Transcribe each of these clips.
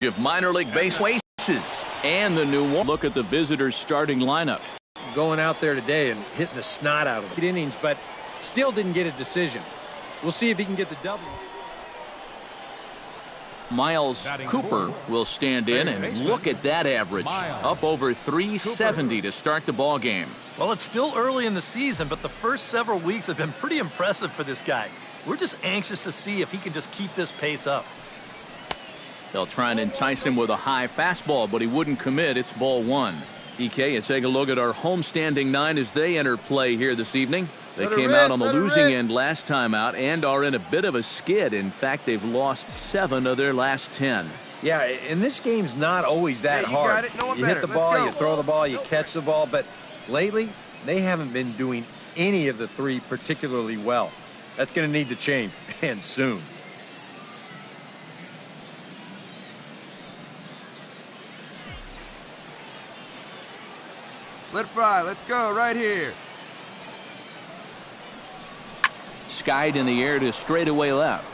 of minor league base aces and the new one. Look at the visitors' starting lineup. Going out there today and hitting the snot out of 8 innings, but still didn't get a decision. We'll see if he can get the W. Miles Cooper will stand in, and look at that average. Up over 370 to start the ball game. Well, it's still early in the season, but the first several weeks have been pretty impressive for this guy. We're just anxious to see if he can just keep this pace up. They'll try and entice him with a high fastball, but he wouldn't commit. It's ball one. EK, let's take a look at our homestanding 9 as they enter play here this evening. They came out on the losing end last time out and are in a bit of a skid. In fact, they've lost 7 of their last 10. Yeah, and this game's not always that hard. You hit the ball, you throw the ball, you catch the ball, but lately they haven't been doing any of the 3 particularly well. That's going to need to change, and soon. Let it fly. Let's go right here. Skied in the air to straightaway left.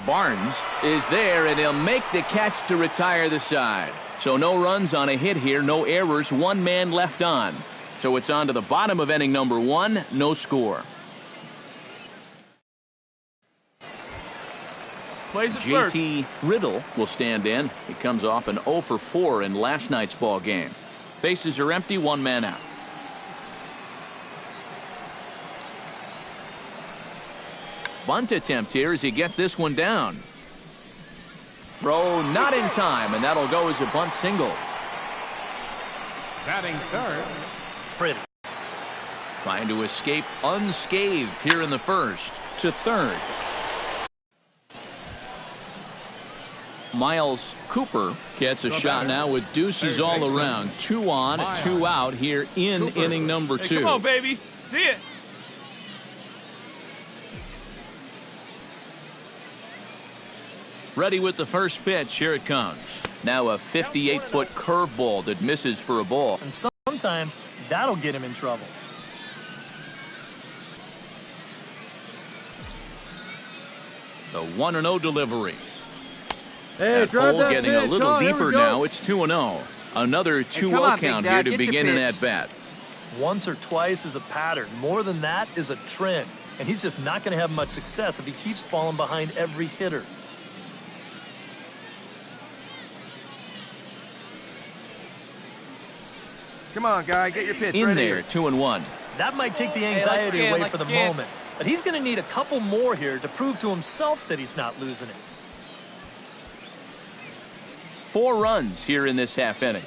Barnes is there, and he'll make the catch to retire the side. So no runs on a hit here, no errors, 1 man left on. So it's on to the bottom of inning number 1, no score. JT Riddle will stand in. He comes off an 0 for 4 in last night's ball game. Bases are empty, 1 man out. Bunt attempt here as he gets this one down. Throw not in time, and that'll go as a bunt single. Batting third. Pretty. Trying to escape unscathed here in the first. To third. Miles Cooper gets a shot now with deuces all around. 2 on, 2 out here in inning number 2. Come on, baby. See it. Ready with the first pitch. Here it comes. Now a 58-foot curveball that misses for a ball. And sometimes that'll get him in trouble. The 1-0 delivery. Hey, that hole getting a little deeper now. It's 2-0. Another 2-0 count here to begin an at-bat. Once or twice is a pattern. More than that is a trend. And he's just not going to have much success if he keeps falling behind every hitter. Come on, guy, get your pitch in right there. Here. 2-1. That might take the anxiety away for the moment. But he's going to need a couple more here to prove to himself that he's not losing it. 4 runs here in this half inning.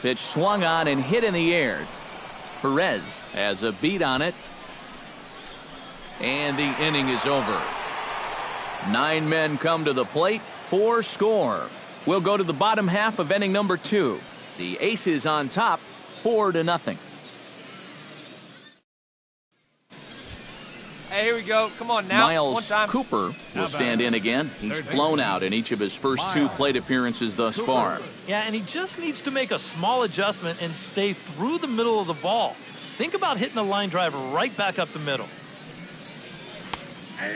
Pitch swung on and hit in the air. Perez has a beat on it. And the inning is over. 9 men come to the plate, 4 score. We'll go to the bottom half of inning number 2. The Aces on top, 4-0. Hey, here we go. Come on now. Miles Cooper will stand in again. He's flown out in each of his first 2 plate appearances thus far. Yeah, and he just needs to make a small adjustment and stay through the middle of the ball. Think about hitting a line drive right back up the middle.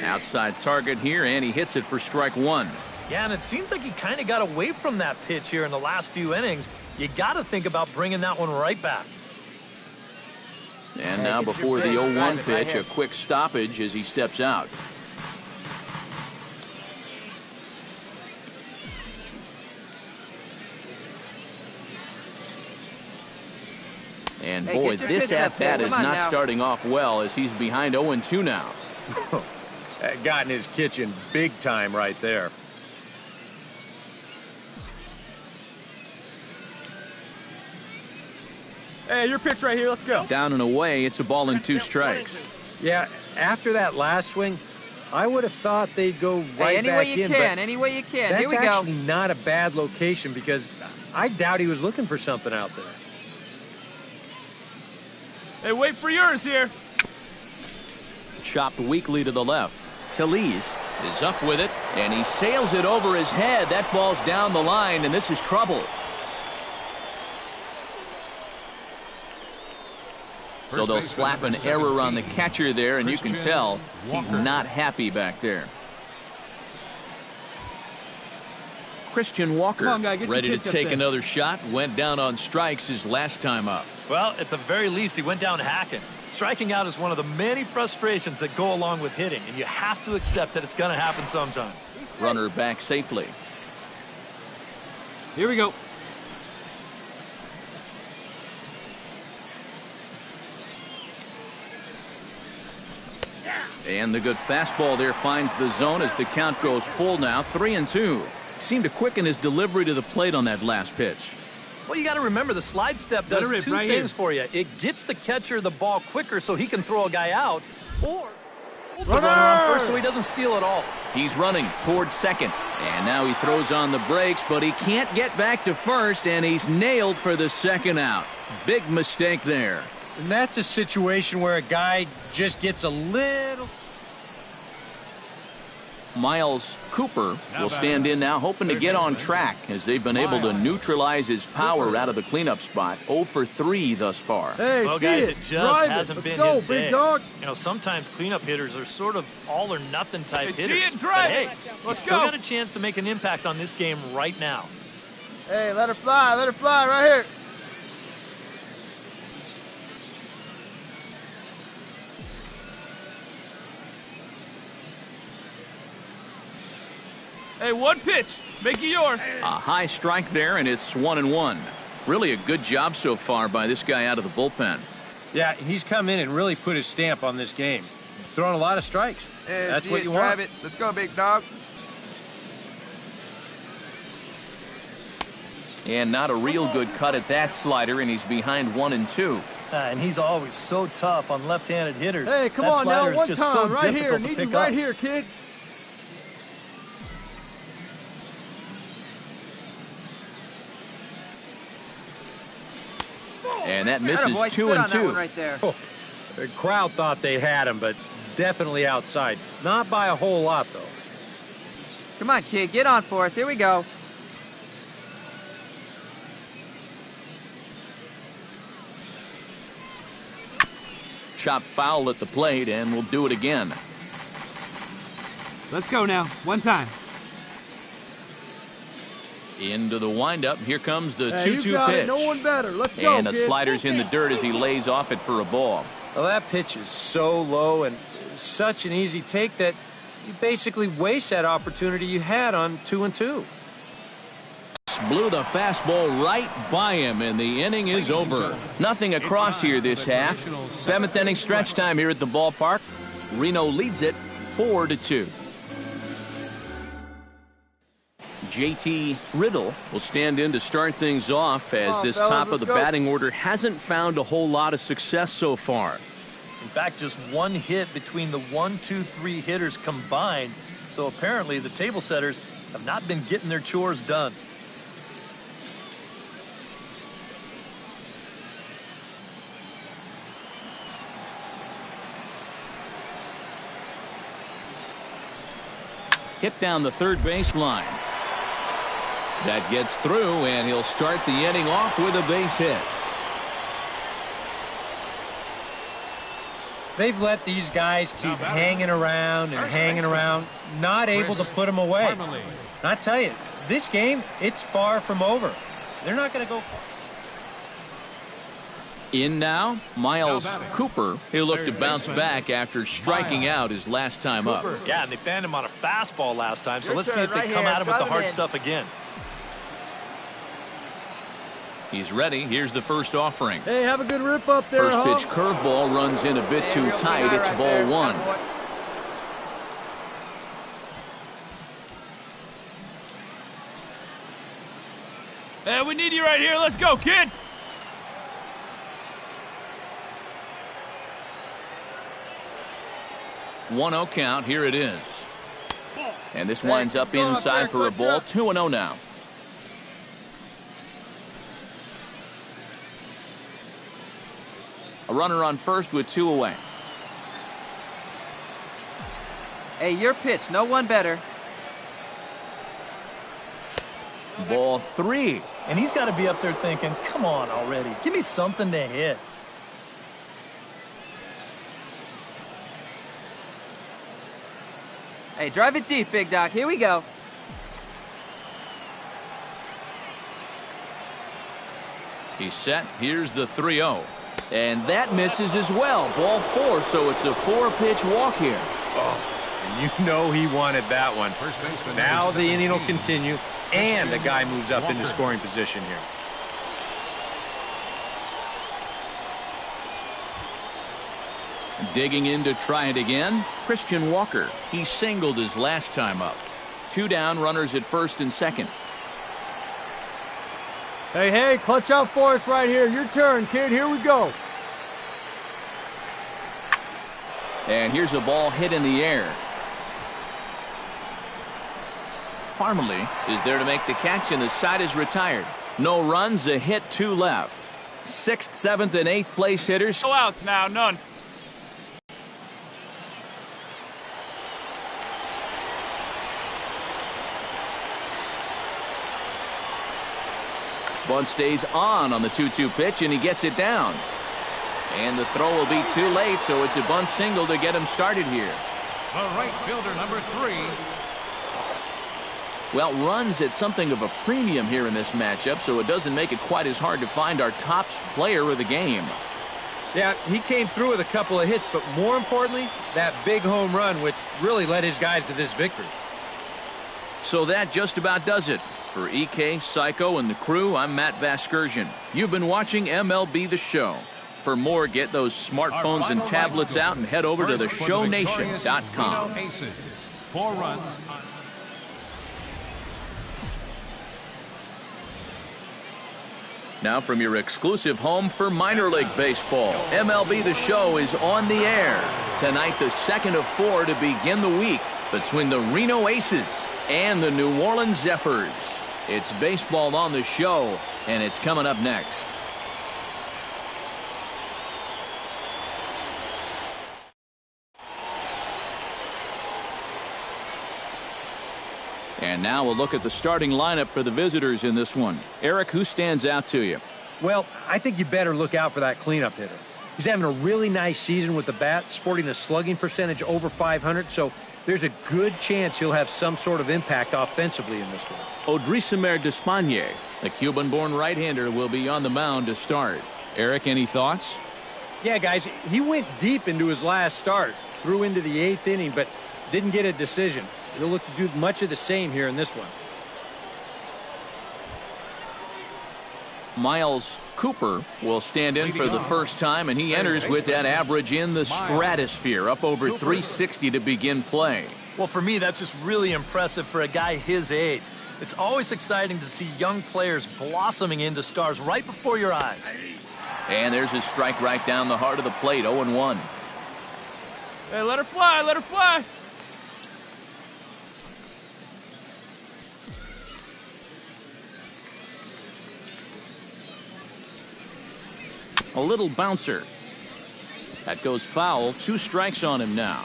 Outside target here, and he hits it for strike 1. Yeah, and it seems like he kind of got away from that pitch here in the last few innings. You got to think about bringing that one right back. And now before the 0-1 pitch, a quick stoppage as he steps out. And boy, this at-bat is not starting off well as he's behind 0-2 now. That got in his kitchen big time right there. Hey, your pitch right here. Let's go. Down and away. It's a ball and 2 strikes. Yeah, after that last swing, I would have thought they'd go right back in. Any way you can. Here we go. That's actually not a bad location because I doubt he was looking for something out there. Hey, wait for yours here. Chopped weakly to the left. Niles is up with it, and he sails it over his head. That ball's down the line, and this is trouble. So they'll slap an error on the catcher there, and you can tell he's not happy back there. Christian Walker, ready to take another shot, went down on strikes his last time up. Well, at the very least, he went down hacking. Striking out is one of the many frustrations that go along with hitting, and you have to accept that it's going to happen sometimes. Runner back safely. Here we go. And the good fastball there finds the zone as the count goes full now, 3-2. Seemed to quicken his delivery to the plate on that last pitch. Well, you got to remember the slide step does two things for you. It gets the catcher the ball quicker so he can throw a guy out, or the runner on first so he doesn't steal it all. He's running towards second, and now he throws on the brakes, but he can't get back to first, and he's nailed for the second out. Big mistake there. And that's a situation where a guy just gets a little... Miles Cooper will stand in now, hoping to get on track as they've been able to neutralize his power out of the cleanup spot. 0 for 3 thus far. Hey, well, guys, it just hasn't been his day. Dog. You know, sometimes cleanup hitters are sort of all or nothing type hitters. See it, drive but, it. hey, Let's still go. got a chance to make an impact on this game right now. Hey, let her fly right here. Hey, one pitch. Make it yours. A high strike there, and it's 1-1. Really a good job so far by this guy out of the bullpen. Yeah, he's come in and really put his stamp on this game. He's throwing a lot of strikes. Hey, that's what you drive want. it. Let's go, big dog. And not a real good cut at that slider, and he's behind 1-2. And he's always so tough on left-handed hitters. Hey, come that on now, slider one is just time, so right here. difficult to Need you pick right up. here, kid. And that misses 2-2. Right there. Oh, the crowd thought they had him, but definitely outside. Not by a whole lot, though. Come on, kid, get on for us. Here we go. Chop foul at the plate, and we'll do it again. Let's go now. One time. Into the windup. Here comes the 2-2 you got pitch. It. No one better. Let's go, And a kid. slider's in the dirt as he lays off it for a ball. Well, that pitch is so low and such an easy take that you basically waste that opportunity you had on 2-2. Blew the fastball right by him, and the inning is over. Nothing across here this half. 7th inning stretch time here at the ballpark. Reno leads it 4-2. JT Riddle will stand in to start things off as this top of the batting order hasn't found a whole lot of success so far. In fact, just one hit between the 1, 2, 3 hitters combined. So apparently the table setters have not been getting their chores done. Hit down the third base line. That gets through, and he'll start the inning off with a base hit. They've let these guys keep hanging around and hanging around, not able to put them away. And I tell you, this game, it's far from over. They're not going to go far. In now, Miles Cooper. He'll look to bounce back after striking out his last time up. Yeah, and they fanned him on a fastball last time, so let's see if they come at him with the hard stuff again. He's ready. Here's the first offering. Hey, have a good rip up there, First pitch curveball runs in a bit too tight. It's ball 1. Hey, we need you right here. Let's go, kid. One-0 count. Here it is. And this winds up inside for a ball. 2-0 now. A runner on first with 2 away. Hey, your pitch. No one better. Ball 3. And he's got to be up there thinking, come on already. Give me something to hit. Hey, drive it deep, big dog. Here we go. He's set. Here's the 3-0. And that misses as well. Ball 4, so it's a 4-pitch walk here. Oh, and you know he wanted that one. Now the inning will continue, and the guy moves up into scoring position here. Digging in to try it again, Christian Walker. He singled his last time up. 2 down, runners at first and second. Hey, hey, clutch out for us right here. Your turn, kid. Here we go. And here's a ball hit in the air. Parmalee is there to make the catch, and the side is retired. No runs, a hit, 2 left. 6th, 7th, and 8th place hitters. No outs now, none. Bunt stays on the 2-2 pitch, and he gets it down. And the throw will be too late, so it's a bunt single to get him started here. The right fielder, number 3. Well, runs at something of a premium here in this matchup, so it doesn't make it quite as hard to find our top player of the game. Yeah, he came through with a couple of hits, but more importantly, that big home run, which really led his guys to this victory. So that just about does it. For EK, Psycho, and the crew, I'm Matt Vasgersian. You've been watching MLB The Show. For more, get those smartphones and tablets out and head over to theshownation.com. 4 runs. Now from your exclusive home for minor league baseball, MLB The Show is on the air. Tonight, the second of 4 to begin the week between the Reno Aces and the New Orleans Zephyrs. It's baseball on the show, and it's coming up next. And now we'll look at the starting lineup for the visitors in this one. Eric, who stands out to you? Well, I think you better look out for that cleanup hitter. He's having a really nice season with the bat, sporting a slugging percentage over 500, so there's a good chance he'll have some sort of impact offensively in this one. Odrisamer Despaigne, the Cuban-born right-hander, will be on the mound to start. Eric, any thoughts? Yeah, guys, he went deep into his last start, threw into the 8th inning, but didn't get a decision. He'll look to do much of the same here in this one. Miles Cooper will stand in for the first time, and he enters with that average in the stratosphere, up over 360 to begin play. Well, for me, that's just really impressive for a guy his age. It's always exciting to see young players blossoming into stars right before your eyes. And there's a strike right down the heart of the plate, 0-1. Hey, let her fly, let her fly. A little bouncer. That goes foul. 2 strikes on him now.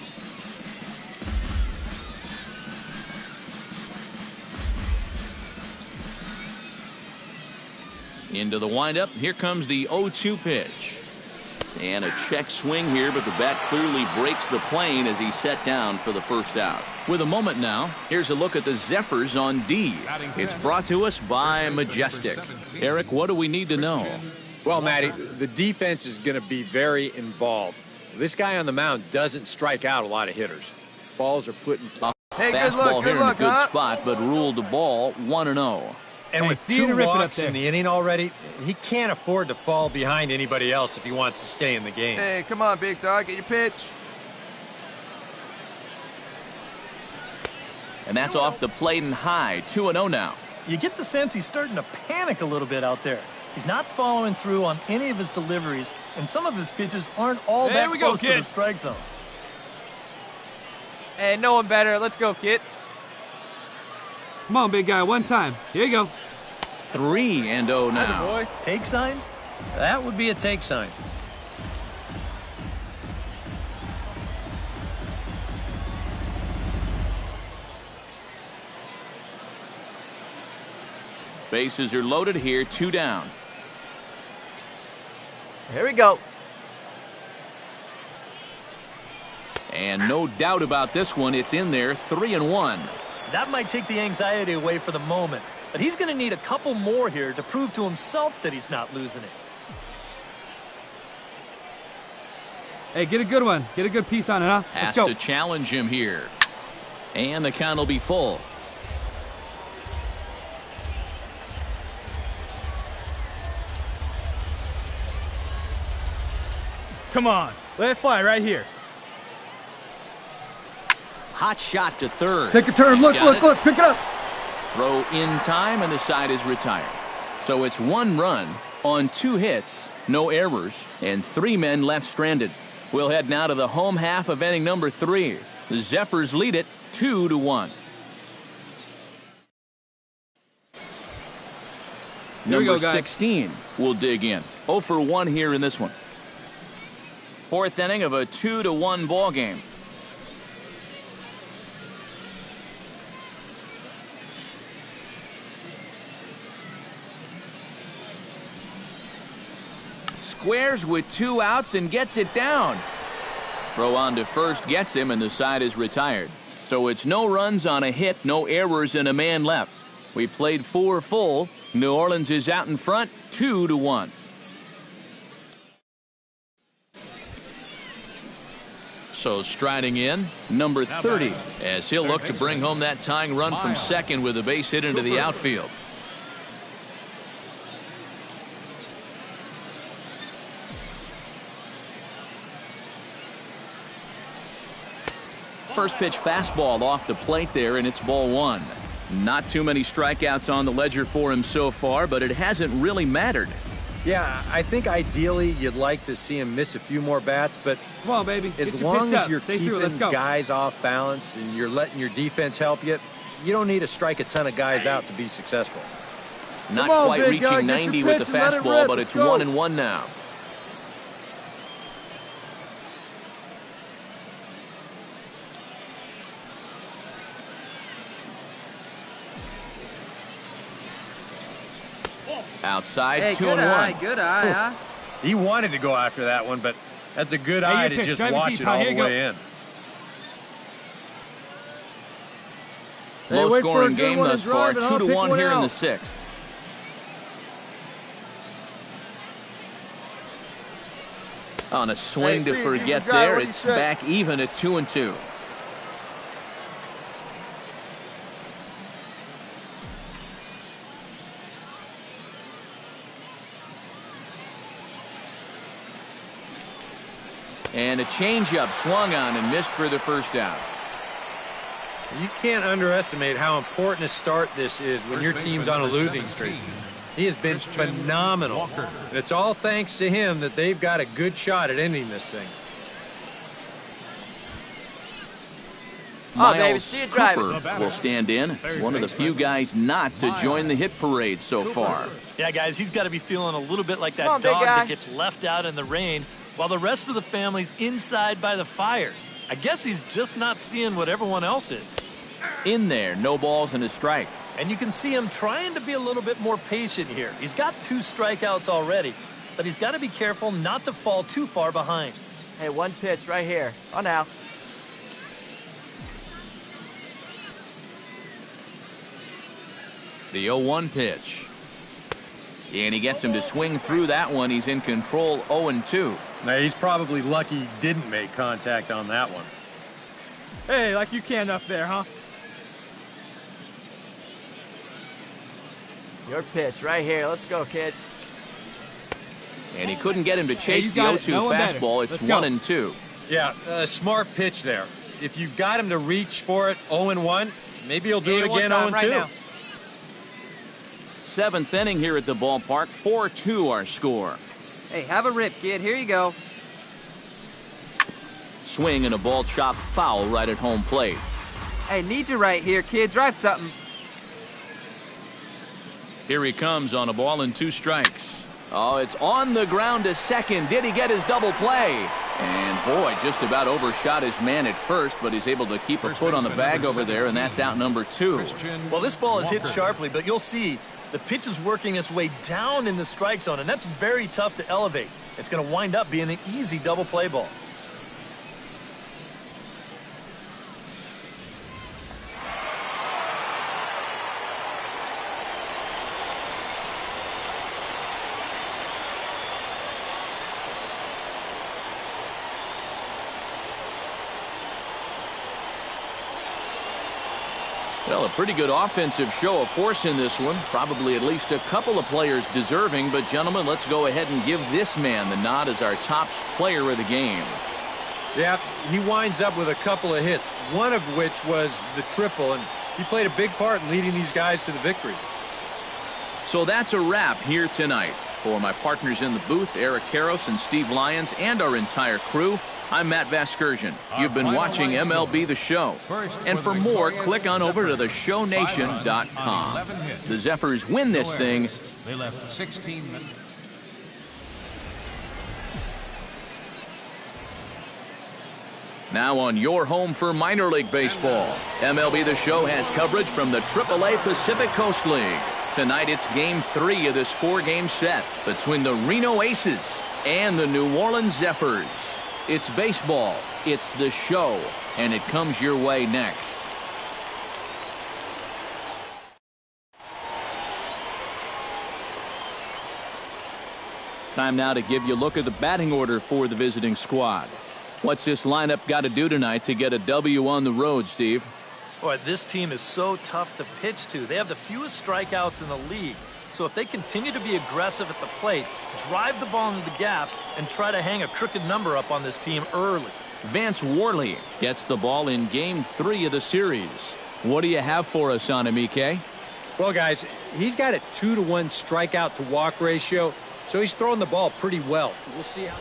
Into the windup. Here comes the 0-2 pitch. And a check swing here, but the bat clearly breaks the plane as he's set down for the first out. With a moment now, here's a look at the Zephyrs on D. It's brought to us by Majestic. Eric, what do we need to know? Well, Matty, the defense is going to be very involved. This guy on the mound doesn't strike out a lot of hitters. Balls are put in. Hey, fastball here in a good huh? spot, but ruled the ball 1-0. And Hey, with see you 2 rip it up walks there. in the inning already, he can't afford to fall behind anybody else if he wants to stay in the game. Hey, come on, big dog. Get your pitch. And that's off the plate and high. 2-0 now. You get the sense he's starting to panic a little bit out there. He's not following through on any of his deliveries, and some of his pitches aren't all There that we go, close to kid. the strike zone. Hey, no one better. Let's go, kid. Come on, big guy, one time. Here you go. 3-0 now. Boy, Take sign? that would be a take sign. Bases are loaded here. 2 down. Here we go. And no doubt about this one, it's in there, 3-1. That might take the anxiety away for the moment, but he's going to need a couple more here to prove to himself that he's not losing it. Hey, get a good one. Get a good piece on it, huh? Has Let's go. to challenge him here. And the count will be full. Come on. Let it fly right here. Hot shot to third. Take a turn. Look, pick it up. Throw in time, and the side is retired. So it's 1 run on 2 hits, no errors, and 3 men left stranded. We'll head now to the home half of inning number 3. The Zephyrs lead it 2-1. Here we Number go, guys. 16 will dig in. 0 for 1 here in this one. 4th inning of a 2-1 ball game. Squares with 2 outs and gets it down. Throw on to first gets him, and the side is retired. So it's no runs on a hit, no errors, and a man left. We played 4 full. New Orleans is out in front, 2-1. So striding in, number 30, as he'll look to bring home that tying run from second with a base hit into the outfield. First pitch fastball off the plate there, and it's ball 1. Not too many strikeouts on the ledger for him so far, but it hasn't really mattered. Yeah, I think ideally you'd like to see him miss a few more bats, but Come on, baby. as Get your long pitch as up. you're Stay through. Let's keeping go. guys off balance and you're letting your defense help you, you don't need to strike a ton of guys out to be successful. Not on, quite big guy, reaching get 90 your with the pitch and let it fastball, rip. but Let's it's go. 1-1 now. Outside, Hey, 2-1. good eye, huh? He wanted to go after that one, but that's a good eye your to pitch. just Drive it watch deep, it pal. all Here the you go. way in. Hey, Low wait for a scoring good game one thus and far, drive it. I'll pick 2-1 one here in the out. 6th. On a swing Hey, to see, forget even drive there, what he it's said. back even at 2-2. And a changeup swung on and missed for the first out. You can't underestimate how important a start this is when your team's on a losing streak. He has been phenomenal. And it's all thanks to him that they've got a good shot at ending this thing. Oh, baby, Miles see you driving. Cooper will stand in. One of the few guys not to join the hit parade so far. Yeah, guys, he's got to be feeling a little bit like that Come on, big dog guy. that gets left out in the rain while the rest of the family's inside by the fire. I guess he's just not seeing what everyone else is. In there, no balls and a strike. And you can see him trying to be a little bit more patient here. He's got 2 strikeouts already, but he's got to be careful not to fall too far behind. Hey, 1 pitch right here. Oh, now. The 0-1 pitch. And he gets him to swing through that one. He's in control, 0-2. Now, he's probably lucky he didn't make contact on that one. Hey, like you can up there, huh? Your pitch right here. Let's go, kid. And he couldn't get him to chase you the got it. 0-2 No one better. fastball. It's Let's go. 1-2. Yeah, a smart pitch there. If you got him to reach for it 0-1, maybe he'll do it again 0-2. Right now. 7th inning here at the ballpark. 4-2 our score. Hey, have a rip, kid. Here you go. Swing and a ball chopped foul right at home plate. Hey, need you right here, kid. Drive something. Here he comes on a ball and 2 strikes. Oh, it's on the ground to second. Did he get his double play? And boy, just about overshot his man at first, but he's able to keep a foot on the bag over there, and that's out number 2. Well, this ball is hit sharply, but you'll see the pitch is working its way down in the strike zone, and that's very tough to elevate. It's going to wind up being an easy double play ball. Well, a pretty good offensive show of force in this one. Probably at least a couple of players deserving. But, gentlemen, let's go ahead and give this man the nod as our top player of the game. Yeah, he winds up with a couple of hits, one of which was the triple, and he played a big part in leading these guys to the victory. So that's a wrap here tonight. For my partners in the booth, Eric Karros and Steve Lyons, and our entire crew, I'm Matt Vasgersian. You've been watching MLB The Show. And for more, click on over to theshownation.com. The Zephyrs win this thing. They left 16 minutes. Now on your home for minor league baseball. MLB The Show has coverage from the AAA Pacific Coast League. Tonight it's Game 3 of this 4-game set between the Reno Aces and the New Orleans Zephyrs. It's baseball, it's the show, and it comes your way next. Time now to give you a look at the batting order for the visiting squad. What's this lineup got to do tonight to get a W on the road, Steve? Boy, this team is so tough to pitch to. They have the fewest strikeouts in the league. So if they continue to be aggressive at the plate, drive the ball into the gaps, and try to hang a crooked number up on this team early. Vance Worley gets the ball in Game 3 of the series. What do you have for us on him, EK? Well, guys, he's got a 2-to-1 strikeout to walk ratio, so he's throwing the ball pretty well. We'll see how.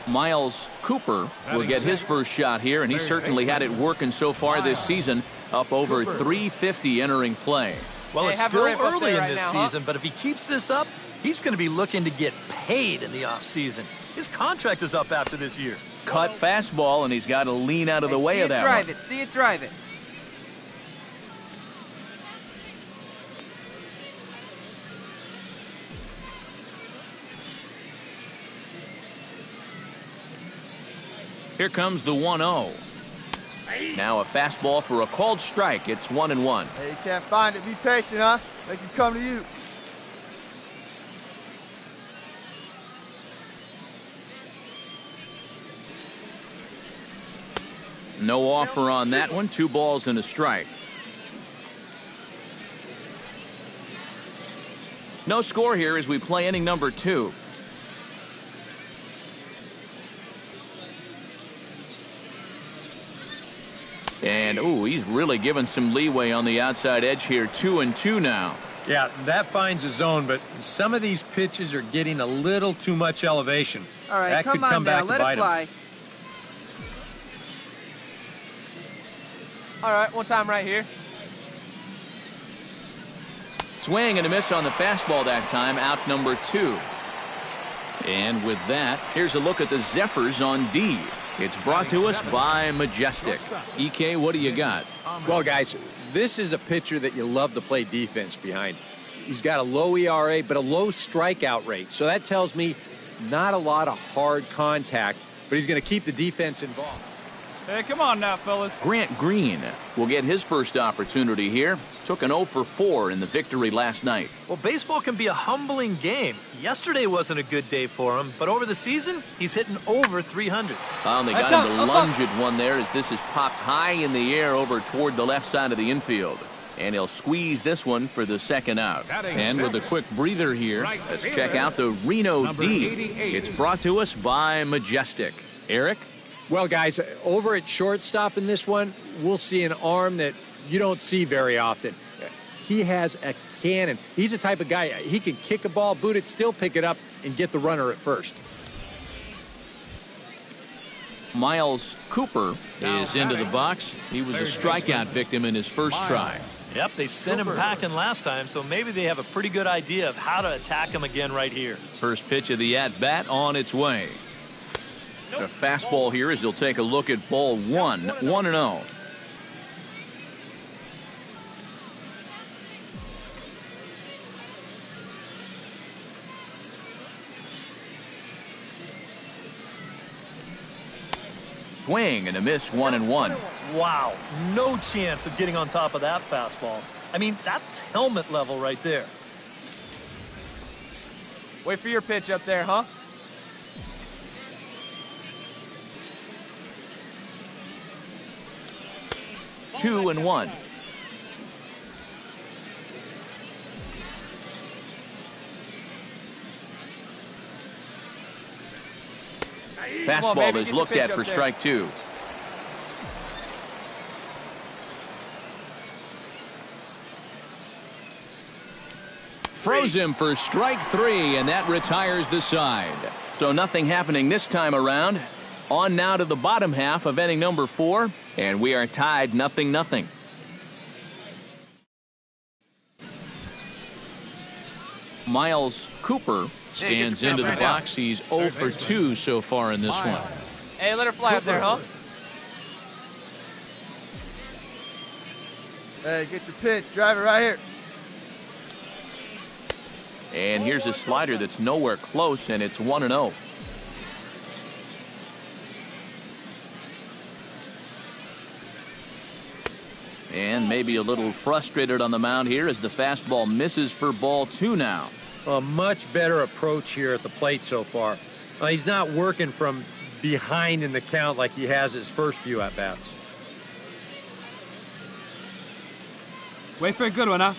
Miles Cooper will get his first shot here, and he certainly had it working so far this season, up over 350 entering play. Well, it's still early in this season, but if he keeps this up, he's going to be looking to get paid in the offseason. His contract is up after this year. Cut fastball, and he's got to lean out of the way of that one. See it drive it. Here comes the 1-0. Now a fastball for a called strike. It's 1-1. Hey, you can't find it. Be patient, huh? Make it come to you. No offer on that one. 2 balls and a strike. No score here as we play inning number 2. And, ooh, he's really given some leeway on the outside edge here. 2-2 now. Yeah, that finds a zone, but some of these pitches are getting a little too much elevation. All right, that could come back to bite him. All right, one time right here. Swing and a miss on the fastball that time. Out number 2. And with that, here's a look at the Zephyrs on D. It's brought to us by Majestic. EK, what do you got? Well, guys, this is a pitcher that you love to play defense behind. He's got a low ERA, but a low strikeout rate. So that tells me not a lot of hard contact, but he's going to keep the defense involved. Hey, come on now, fellas. Grant Green will get his first opportunity here. Took an 0 for 4 in the victory last night. Well, baseball can be a humbling game. Yesterday wasn't a good day for him, but over the season, he's hitting over 300. They got him to lunge at one there as this is popped high in the air over toward the left side of the infield. And he'll squeeze this one for the second out. And with a quick breather here, let's check out the Reno D. It's brought to us by Majestic. Eric? Well, guys, over at shortstop in this one, we'll see an arm that you don't see very often. He has a cannon. He's the type of guy, he can kick a ball, boot it, still pick it up, and get the runner at first. Miles Cooper is into the box. He was a strikeout victim in his first try. Yep, they sent him packing last time, so maybe they have a pretty good idea of how to attack him again right here. First pitch of the at-bat on its way. A fastball here as he'll take a look at ball 1, 1-0. Swing and a miss, 1-1. Wow, no chance of getting on top of that fastball. I mean, that's helmet level right there. Wait for your pitch up there, huh? 2-1. Fastball is looked at for strike 2. Froze him for strike 3, and that retires the side. So nothing happening this time around. On now to the bottom half of inning number 4, and we are tied 0-0. Miles Cooper stands into the box. He's 0 for 2 so far in this one. Hey, let her fly up there, huh? Hey, get your pitch. Drive it right here. And here's a slider that's nowhere close, and it's 1-0. And maybe a little frustrated on the mound here as the fastball misses for ball 2 now. A much better approach here at the plate so far. He's not working from behind in the count like he has his first few at-bats. Wait for a good one, huh?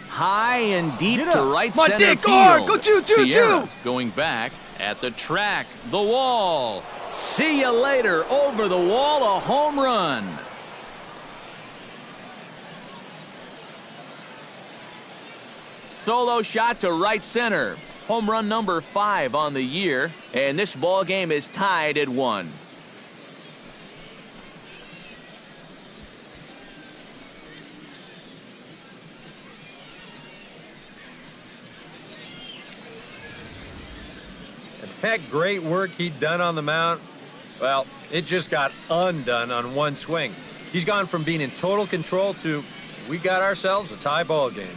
High and deep to right center dick, field. Go 2-2-2. Going back at the track, the wall. See you later. Over the wall, a home run. Solo shot to right center. Home run number 5 on the year, and this ball game is tied at 1. That great work he'd done on the mound, well, it just got undone on one swing. He's gone from being in total control to we got ourselves a tie ball game.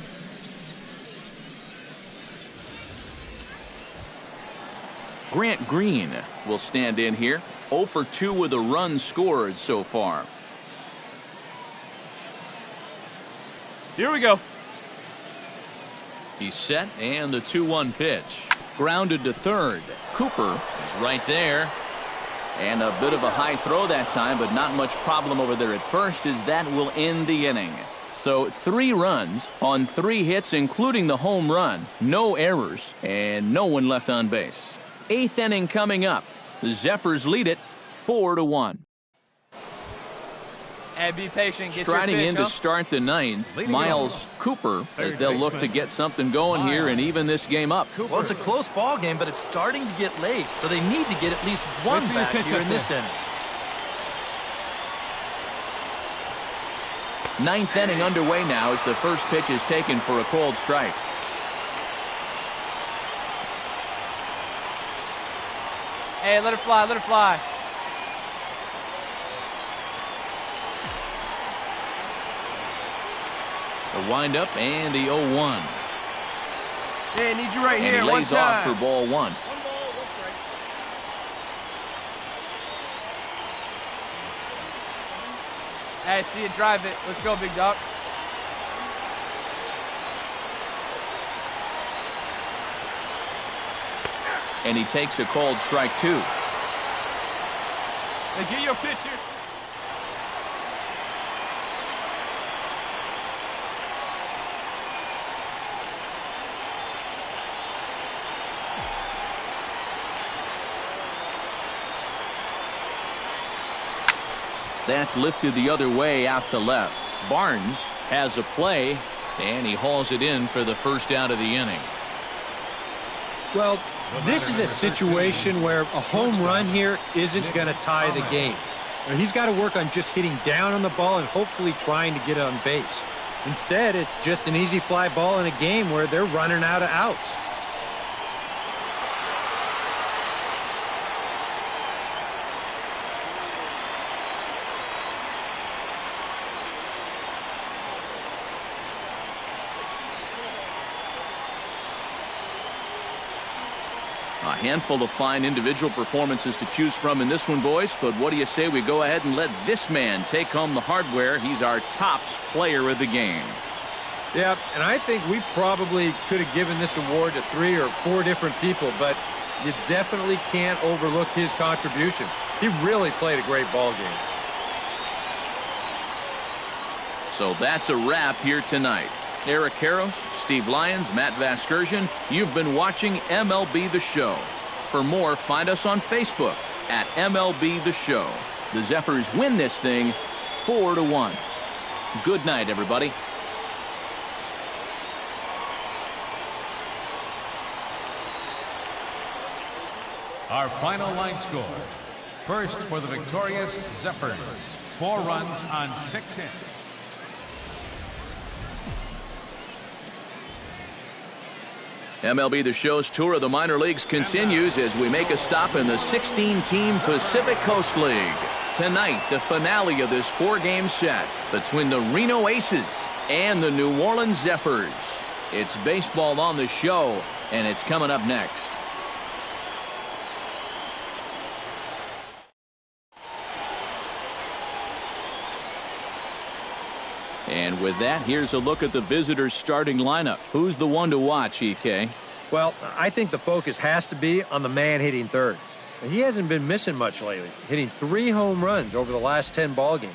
Grant Green will stand in here. 0 for 2 with a run scored so far. Here we go. He's set, and the 2-1 pitch. Grounded to third. Cooper is right there. And a bit of a high throw that time, but not much problem over there at first, as that will end the inning. So 3 runs on 3 hits, including the home run. No errors, and no one left on base. 8th inning coming up. The Zephyrs lead it 4-1. And be patient. Get Striding your pitch, in to start the 9th, Miles Cooper, as they'll look to get something going here and even this game up. Well, it's a close ball game, but it's starting to get late, so they need to get at least one back here in this inning. 9th inning underway now as the first pitch is taken for a called strike. Hey, let her fly, let her fly. The windup and the 0-1. Hey, I need you right And here. he lays off for ball 1. Hey, see you drive it. Let's go, big dog. And he takes a called strike 2. Hey, get your pitch here. That's lifted the other way out to left. Barnes has a play, and he hauls it in for the first out of the inning. Well, this is a situation where a home run here isn't going to tie the game. He's got to work on just hitting down on the ball and hopefully trying to get on base. Instead, it's just an easy fly ball in a game where they're running out of outs. A handful of fine individual performances to choose from in this one, boys, but what do you say we go ahead and let this man take home the hardware? He's our tops player of the game. Yeah, and I think we probably could have given this award to 3 or 4 different people, but you definitely can't overlook his contribution. He really played a great ball game. So that's a wrap here tonight. Eric Harros, Steve Lyons, Matt Vasgersian, you've been watching MLB The Show. For more, find us on Facebook at MLB The Show. The Zephyrs win this thing 4-1. Good night, everybody. Our final line score. First for the victorious Zephyrs. 4 runs on 6 hits. MLB The Show's tour of the minor leagues continues as we make a stop in the 16-team Pacific Coast League. Tonight, the finale of this 4-game set between the Reno Aces and the New Orleans Zephyrs. It's baseball on the show, and it's coming up next. And with that, here's a look at the visitors' starting lineup. Who's the one to watch, EK? Well, I think the focus has to be on the man hitting third. He hasn't been missing much lately, hitting 3 home runs over the last 10 ball games.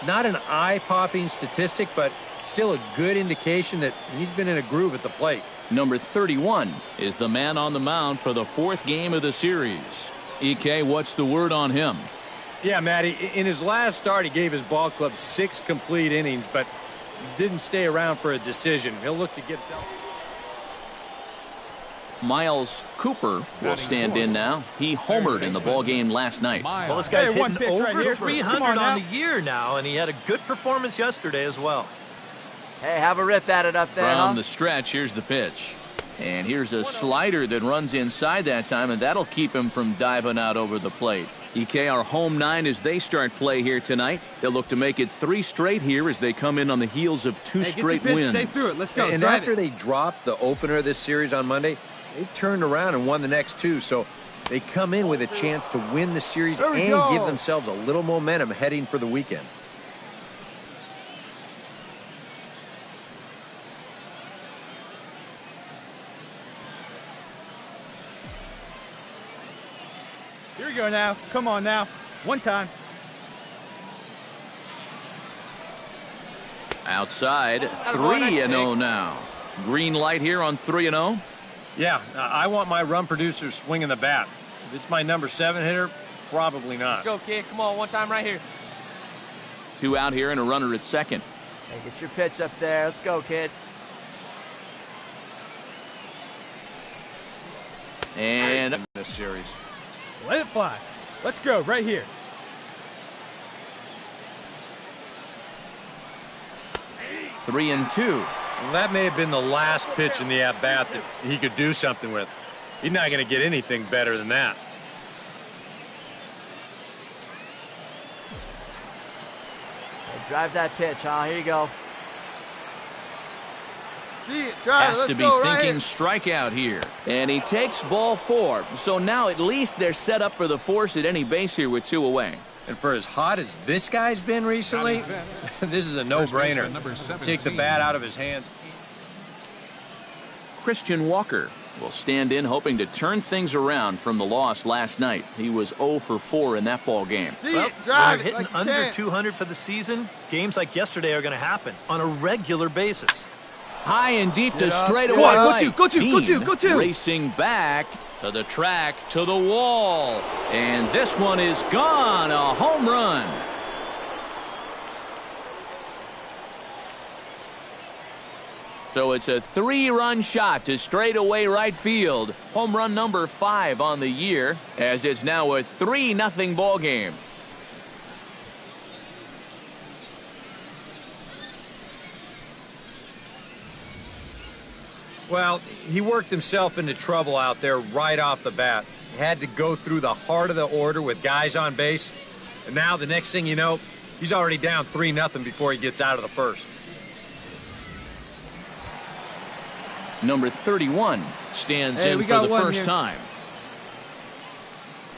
Not an eye-popping statistic, but still a good indication that he's been in a groove at the plate. Number 31 is the man on the mound for the 4th game of the series. EK, what's the word on him? Yeah, Matty, in his last start, he gave his ball club 6 complete innings, but didn't stay around for a decision. He'll look to get it done. Miles Cooper will stand in now. He homered in the ballgame last night. Well, this guy's hitting over right 300 on the year now, and he had a good performance yesterday as well. Hey, have a rip at it up there, From the stretch, here's the pitch. And here's a slider that runs inside that time, and that'll keep him from diving out over the plate. EK, our home 9 as they start play here tonight. They'll look to make it 3 straight here as they come in on the heels of 2 straight wins. Stay through it. Let's go. And after they dropped the opener of this series on Monday, they turned around and won the next 2. So they come in with a chance to win the series and give themselves a little momentum heading for the weekend. Here we go now. Come on now. One time. Outside, 3-0 now. Green light here on 3-0. Yeah, I want my run producer swinging the bat. If it's my number 7 hitter, probably not. Let's go, kid. Come on, one time right here. 2 out here and a runner at second. Hey, get your pitch up there. Let's go, kid. And this series. Let it fly. Let's go right here. Three and 2. Well, that may have been the last pitch in the at-bat that he could do something with. He's not going to get anything better than that. Hey, drive that pitch, huh? Here you go. See it, drive. Has Let's to be go thinking right strikeout here. And he takes ball 4. So now at least they're set up for the force at any base here with 2 away. And for as hot as this guy's been recently, this is a no-brainer. Take the bat out of his hands. Christian Walker will stand in hoping to turn things around from the loss last night. He was 0 for 4 in that ball game. See Well, it, drive when it you're hitting like you under can. 200 for the season, games like yesterday are going to happen on a regular basis. High and deep to Yeah. straightaway Go on, right. go two, Dean racing back to the track, to the wall. And this one is gone. A home run. So it's a 3-run shot to straightaway right field. Home run number 5 on the year, as it's now a 3-0 ball game. Well, he worked himself into trouble out there right off the bat. He had to go through the heart of the order with guys on base. And now the next thing you know, he's already down 3-0 before he gets out of the first. Number 31 stands in for the first time.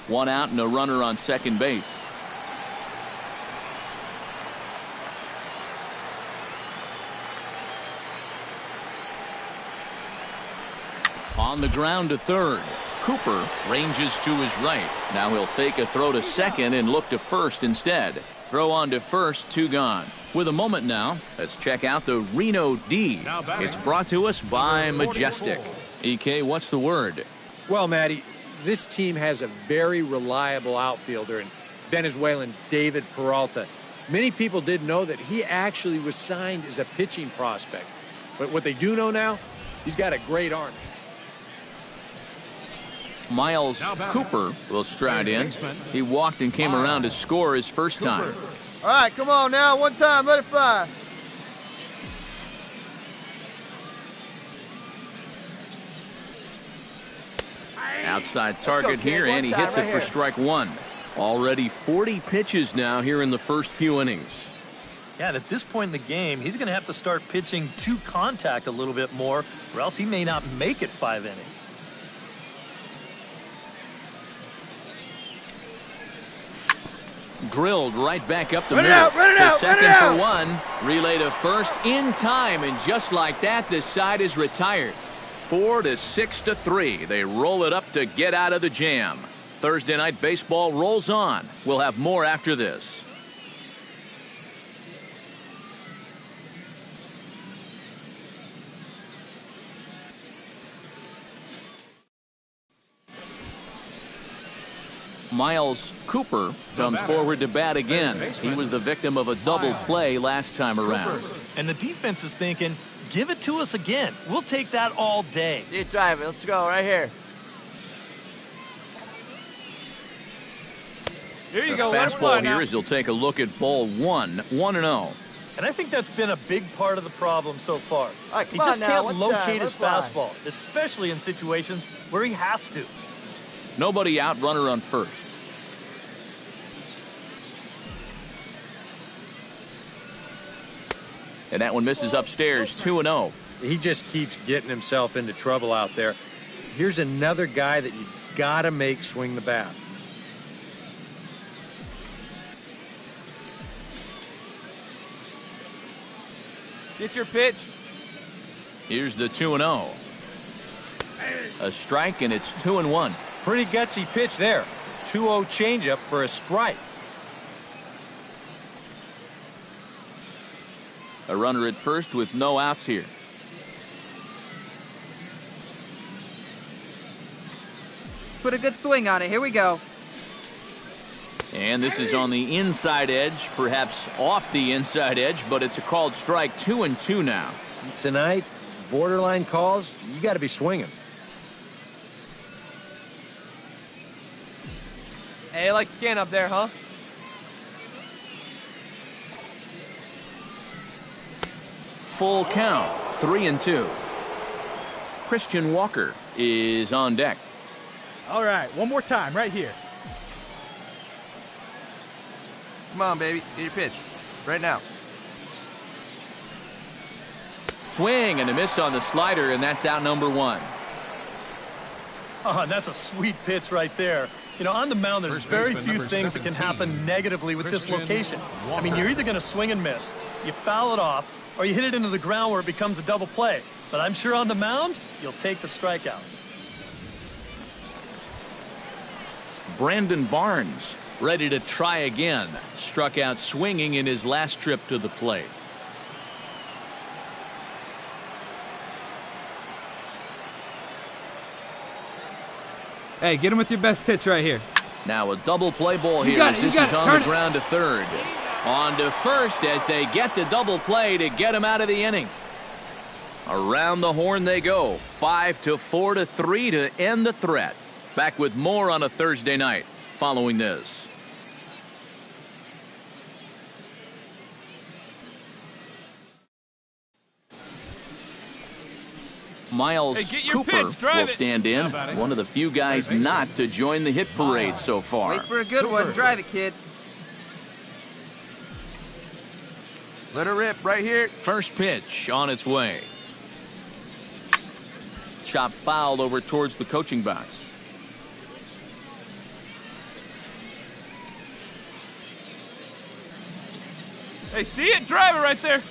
1 out and a runner on second base. On the ground to third. Cooper ranges to his right. Now he'll fake a throw to second and look to first instead. Throw on to first, 2 gone. With a moment now, let's check out the Reno D. It's brought to us by Majestic. EK, what's the word? Well, Matty, this team has a very reliable outfielder in Venezuelan David Peralta. Many people didn't know that he actually was signed as a pitching prospect. But what they do know now, he's got a great arm. Miles Cooper will stride in. He walked and came around to score his first time. All right, come on now. One time, let it fly. Outside target here, and he hits it for strike 1. Already 40 pitches now here in the first few innings. Yeah, and at this point in the game, he's going to have to start pitching to contact a little bit more, or else he may not make it 5 innings. Drilled right back up the middle. To second for 1. Relay to first in time, and just like that, this side is retired. 4 to 6 to 3. They roll it up to get out of the jam. Thursday night baseball rolls on. We'll have more after this. Miles Cooper comes forward to bat again. He was the victim of a double play last time around. And the defense is thinking, give it to us again. We'll take that all day. See it driving. Let's go right here. Here you The go. fastball here as he'll take a look at ball 1, 1-0. And I think that's been a big part of the problem so far. All right, He just can't locate his fly. fastball, especially in situations where he has to. Nobody out, runner on first. And that one misses upstairs, 2-0. He just keeps getting himself into trouble out there. Here's another guy that you've got to make swing the bat. Get your pitch. Here's the 2-0. A strike, and it's 2-1. Pretty gutsy pitch there. 2-0 changeup for a strike. A runner at first with no outs here. Put a good swing on it. Here we go. And this is on the inside edge, perhaps off the inside edge, but it's a called strike. 2-2 now. Tonight, borderline calls, you got to be swinging. Hey, like you can up there, huh? Full count, 3-2. Christian Walker is on deck. All right, one more time right here. Come on, baby. Get your pitch. Right now. Swing and a miss on the slider, and that's out number 1. Oh, and that's a sweet pitch right there. You know, on the mound, there's very few things that can happen negatively with this location. I mean, you're either going to swing and miss, you foul it off, or you hit it into the ground where it becomes a double play. But I'm sure on the mound, you'll take the strikeout. Brandon Barnes ready to try again. Struck out swinging in his last trip to the plate. Hey, get him with your best pitch right here. Now a double play ball here as this is on the ground to third. On to first as they get the double play to get him out of the inning. Around the horn they go. 5-4 to 3 to end the threat. Back with more on a Thursday night following this. Miles Cooper will stand in. One of the few guys not to join the hit parade so far. Wait for a good one. Drive it, kid. Let her rip right here. First pitch on its way. Chop fouled over towards the coaching box. Hey, see it? Drive it right there.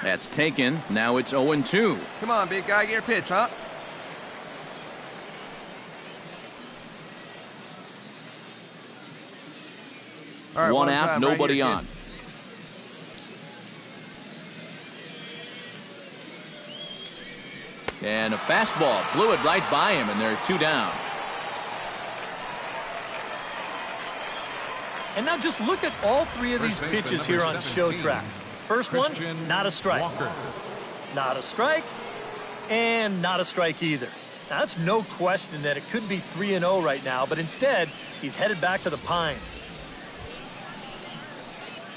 That's taken. Now it's 0-2. Come on, big guy. Get your pitch, huh? All right, One out, nobody right here, on. And a fastball blew it right by him, and they're 2 down. And now just look at all 3 of these pitches here on show track. First one, not a strike. Not a strike, and not a strike either. Now, that's no question that it could be 3-0 right now, but instead, he's headed back to the pine.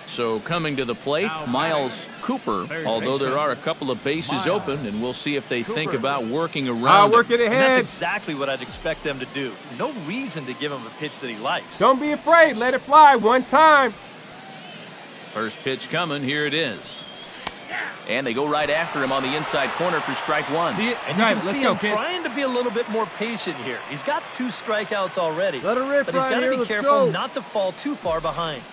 So coming to the plate, Miles Cooper, although there are a couple of bases open, and we'll see if they think about working around work it ahead. And that's exactly what I'd expect them to do. No reason to give him a pitch that he likes. Don't be afraid. Let it fly one time. First pitch coming. Here it is. And they go right after him on the inside corner for strike 1. See it? And you can see him trying to be a little bit more patient here. He's got 2 strikeouts already. Let it rip but he's got to be careful not to fall too far behind.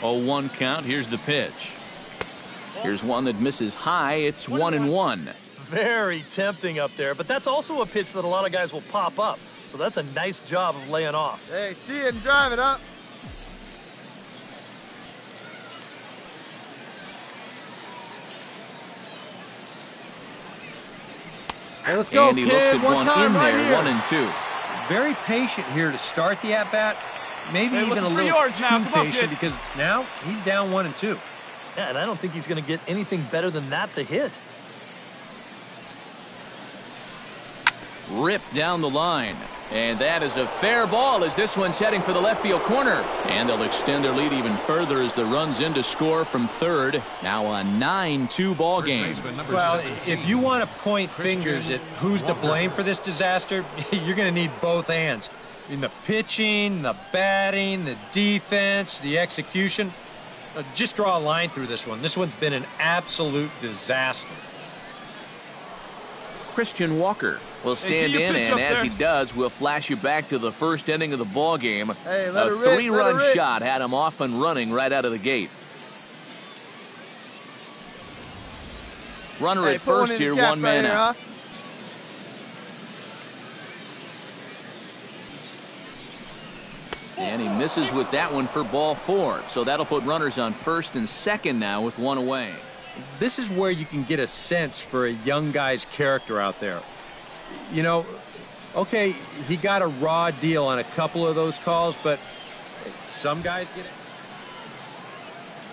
Oh, 1 count. Here's the pitch. Here's one that misses high. It's 1-1. Very tempting up there, but that's also a pitch that a lot of guys will pop up. So that's a nice job of laying off. Hey, see it and drive it up. Hey, let's go, and he kid. looks at one time in right there, here. 1-2. Very patient here to start the at-bat. Maybe even a little too patient because now he's down 1-2. Yeah, and I don't think he's going to get anything better than that to hit. Ripped down the line. And that is a fair ball as this one's heading for the left field corner. And they'll extend their lead even further as the runs in to score from third. Now a 9-2 ball game. Well, if you want to point fingers at who's to blame for this disaster, you're going to need both hands. I mean, the pitching, the batting, the defense, the execution. Just draw a line through this one. This one's been an absolute disaster. Christian Walker will stand in, and as he does, we'll flash you back to the first inning of the ball game. Hey, a 3-run shot had him off and running right out of the gate. Runner at first here, 1 man out. And he misses with that one for ball 4. So that'll put runners on first and second now with 1 away. This is where you can get a sense for a young guy's character out there. You know, okay, he got a raw deal on a couple of those calls, but some guys get it.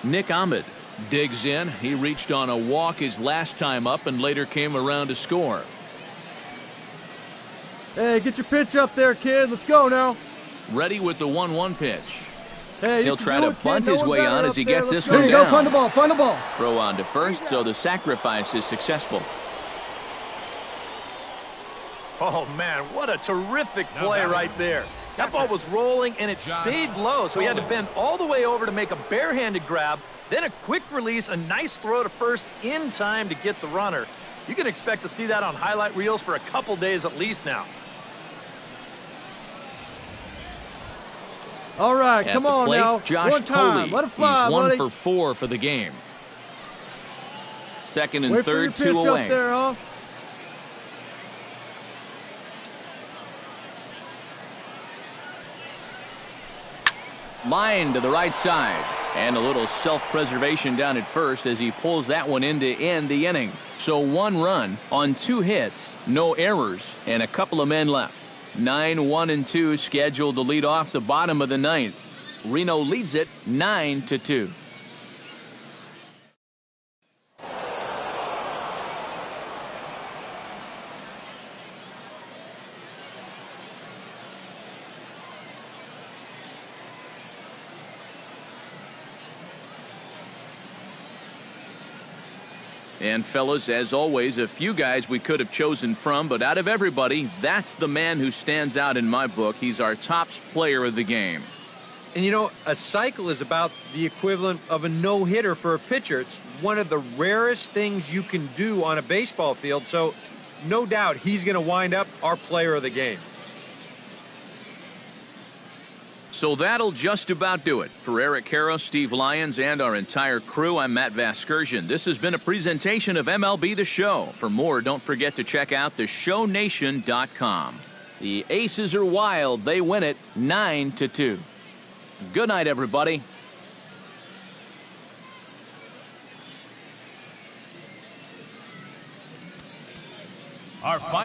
Nick Ahmed digs in. He reached on a walk his last time up and later came around to score. Hey, get your pitch up there, kid. Let's go now. Ready with the 1-1 pitch. Hey, he'll try to bunt his way on as he gets this one down. Find the ball, find the ball. Throw on to first, so the sacrifice is successful. Oh, man, what a terrific play right there. That ball was rolling, and it stayed low, so he had to bend all the way over to make a barehanded grab, then a quick release, a nice throw to first in time to get the runner. You can expect to see that on highlight reels for a couple days at least now. All right, come on now. Josh Toley. Let it fly, he's 1 for 4 for the game. Second and third, 2 away. Up there, huh? Line to the right side. And a little self-preservation down at first as he pulls that one in to end the inning. So 1 run on 2 hits, no errors, and a couple of men left. 9-1-2 scheduled to lead off the bottom of the 9th. Reno leads it 9-2. And fellas, as always, a few guys we could have chosen from, but out of everybody, that's the man who stands out in my book. He's our top player of the game. And you know, a cycle is about the equivalent of a no-hitter for a pitcher. It's one of the rarest things you can do on a baseball field, so no doubt he's going to wind up our player of the game. So that'll just about do it. For Eric Karros, Steve Lyons, and our entire crew, I'm Matt Vasgersian. This has been a presentation of MLB The Show. For more, don't forget to check out theshownation.com. The Aces are wild. They win it 9-2. Good night, everybody. Our final